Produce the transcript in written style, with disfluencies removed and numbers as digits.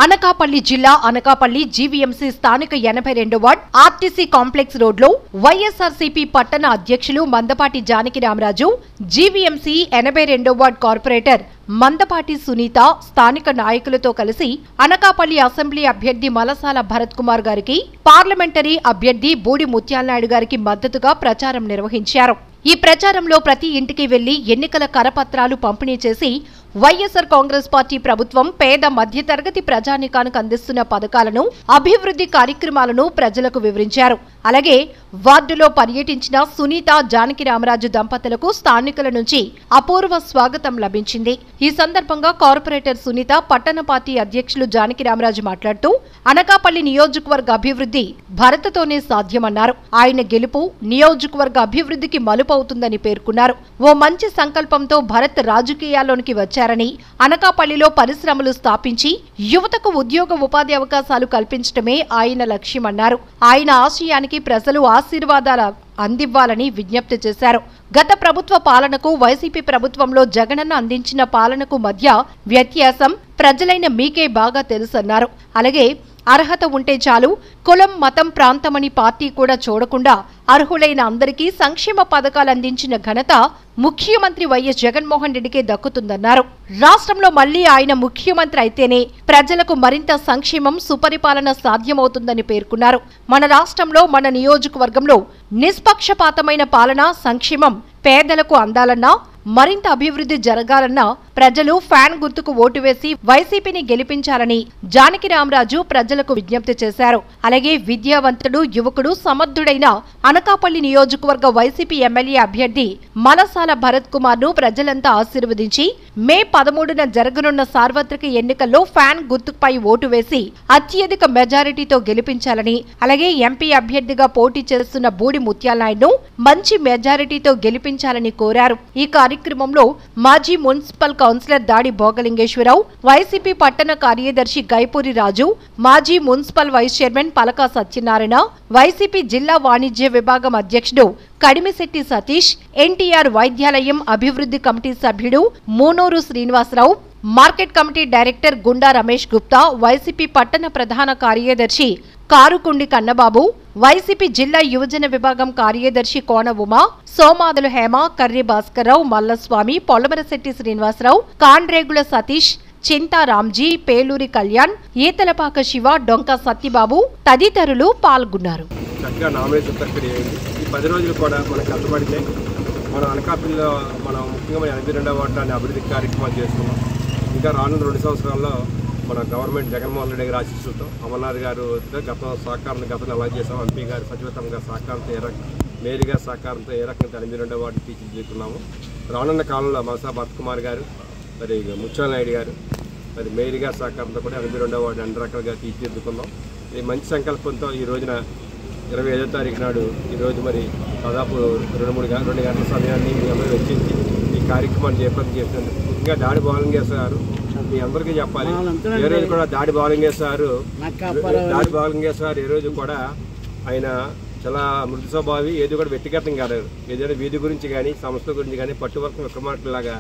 అనకాపల్లి జిల్లా అనకాపల్లి జీవీఎంసీ స్థానిక 82వ ward RTC complex రోడ్లో వైఎస్ఆర్సీపీ పట్టణ అధ్యక్షులు మందపాటి జానకి రామరాజు, జీవీఎంసీ 82వ వార్డ్ కార్పొరేటర్ మందపాటి సునీత స్థానిక నాయకులతో కలిసి అనకాపల్లి అసెంబ్లీ అభ్యర్థి మలసాల భరత్ కుమార్ గారికి, పార్లమెంటరీ అభ్యర్థి బూడి ముత్యాలనాయుడు గారికి మద్దతుగా ప్రచారం నిర్వహించారు. ఈ ప్రచారంలో ప్రతి ఇంటికి వెళ్లి ఎన్నికల కరపత్రాలు పంపిణీ చేసి వైఎస్ఆర్ కాంగ్రెస్ పార్టీ ప్రభుత్వం పేద మధ్యతరగతి ప్రజానీకానికి అందిస్తున్న పథకాలను, అభివృద్ధి కార్యక్రమాలను ప్రజలకు వివరించారు. అలాగే వార్డులో పర్యటించిన సునీత, జానకి రామరాజు దంపతులకు స్థానికుల నుంచి అపూర్వ స్వాగతం లభించింది. ఈ సందర్భంగా కార్పొరేటర్ సునీత, పట్టణ పార్టీ అధ్యక్షులు జానకి రామరాజు మాట్లాడుతూ అనకాపల్లి నియోజకవర్గ అభివృద్ధి భరత్తోనే సాధ్యమన్నారు. ఆయన గెలుపు నియోజకవర్గ అభివృద్ధికి మలుపవుతుందని పేర్కొన్నారు. ఓ మంచి సంకల్పంతో భరత్ రాజకీయాల్లోనికి వచ్చారని, అనకాపల్లిలో పరిశ్రమలు స్థాపించి యువతకు ఉద్యోగ ఉపాధి అవకాశాలు కల్పించడమే ఆయన లక్ష్యమన్నారు. ఆయన ఆశయానికి ప్రజలు ఆశీర్వాదాలు అందివ్వాలని విజ్ఞప్తి చేశారు. గత ప్రభుత్వ పాలనకు, వైసీపీ ప్రభుత్వంలో జగనన్న అందించిన పాలనకు మధ్య వ్యత్యాసం ప్రజలైన మీకే బాగా తెలుసన్నారు. అలాగే అర్హత ఉంటే చాలు, కులం, మతం, ప్రాంతమని పార్టీ కూడా చూడకుండా అర్హులైన అందరికీ సంక్షేమ పథకాలు అందించిన ఘనత ముఖ్యమంత్రి వైఎస్ జగన్మోహన్ రెడ్డికే దక్కుతుందన్నారు. రాష్ట్రంలో మళ్లీ ఆయన ముఖ్యమంత్రి అయితేనే ప్రజలకు మరింత సంక్షేమం, సుపరిపాలన సాధ్యమవుతుందని పేర్కొన్నారు. మన రాష్ట్రంలో, మన నియోజకవర్గంలో నిష్పక్షపాతమైన పాలన, సంక్షేమం పేదలకు అందాలన్నా, మరింత అభివృద్ధి జరగాలన్నా ప్రజలు ఫ్యాన్ గుర్తుకు ఓటు వేసి వైసీపీని గెలిపించాలని జానకి రామరాజు ప్రజలకు విజ్ఞప్తి చేశారు. అలాగే విద్యావంతుడు, యువకుడు, సమర్థుడైన అనకాపల్లి నియోజకవర్గ వైసీపీ ఎమ్మెల్యే అభ్యర్థి మలసాల భరత్ కుమార్ ను ప్రజలంతా ఆశీర్వదించి మే 13న జరగనున్న సార్వత్రిక ఎన్నికల్లో ఫ్యాన్ గుర్తుపై ఓటు వేసి అత్యధిక మెజారిటీతో గెలిపించాలని, అలాగే ఎంపీ అభ్యర్థిగా పోటీ చేస్తున్న బూడి ముత్యాలనాయుడును మంచి మెజారిటీతో గెలిపించాలని కోరారు. ఈ కార్యక్రమంలో మాజీ మున్సిపల్ కౌన్సిలర్ దాడి భోగలింగేశ్వరరావు, వైసీపీ పట్టణ కార్యదర్శి గైపూరి రాజు, మాజీ municipal vice chairman పలకా Satyanarayana, YCP జిల్లా వాణిజ్య విభాగం అధ్యక్షుడు కడిమిశెట్టి సతీష్, ఎన్టీఆర్ వైద్యాలయం అభివృద్ధి కమిటీ సభ్యుడు మూనూరు శ్రీనివాసరావు, మార్కెట్ కమిటీ డైరెక్టర్ గుండా రమేష్ గుప్తా, వైసీపీ పట్టణ ప్రధాన కార్యదర్శి కారుకుండి కన్నబాబు, వైసీపీ జిల్లా యువజన విభాగం కార్యదర్శి కోన ఉమా, సోమాదులు హేమ, కర్రి భాస్కర్రావు, మల్లస్వామి, పొలమరశెట్టి శ్రీనివాసరావు, కాండ్రేగుల సతీష్, చింతా రామ్జీ, పేలూరి కళ్యాణ్, ఈతలపాక శివ, డొంక సత్యబాబు తదితరులు పాల్గొన్నారు. మన అనకాపల్లిలో మనం ముఖ్యంగా 82వ వార్డుని అభివృద్ధి కార్యక్రమాలు చేస్తున్నాం. ఇంకా రానున్న 2 సంవత్సరాల్లో మన గవర్నమెంట్ జగన్మోహన్ రెడ్డి గారి ఆశీస్సులతో, అమర్నాథ్ గారు గతంలో ఎలా చేసాం, ఎంపీ గారు సచివతం గారి సహకారంతో, మేరీ గారి సహకారంతో ఏ రకంగా 82వ వార్డు తీర్చిదిద్దుతున్నాము. రానున్న కాలంలో మలసాల భరత్ కుమార్ గారు, మరి ముత్యాలనాయుడు గారు, మరి మేరీ గారి సహకారంతో కూడా 82వ వార్డు అన్ని రకాలుగా తీర్చిదిద్దుకుందాం. ఈ మంచి సంకల్పంతో ఈ రోజున 25వ తారీఖు నాడు ఈరోజు మరి దాదాపు 2 గంటల సమయాన్ని మీ అందరూ వెచ్చించి ఈ కార్యక్రమాన్ని చేపట్టి చేసినందుకు ముఖ్యంగా దాడి భోగలింగేశ్వర గారు మీ అందరికీ చెప్పాలి. ఏ రోజు కూడా దాడి భోగలింగేశ్వర గారు ఏ రోజు కూడా ఆయన చాలా మృదు స్వభావి, ఏది కూడా వ్యక్తిగతం కాదు. ఏదైనా వీధి గురించి కానీ, సంస్థ గురించి కానీ పట్టువర్గం విక్రమార్కులాగా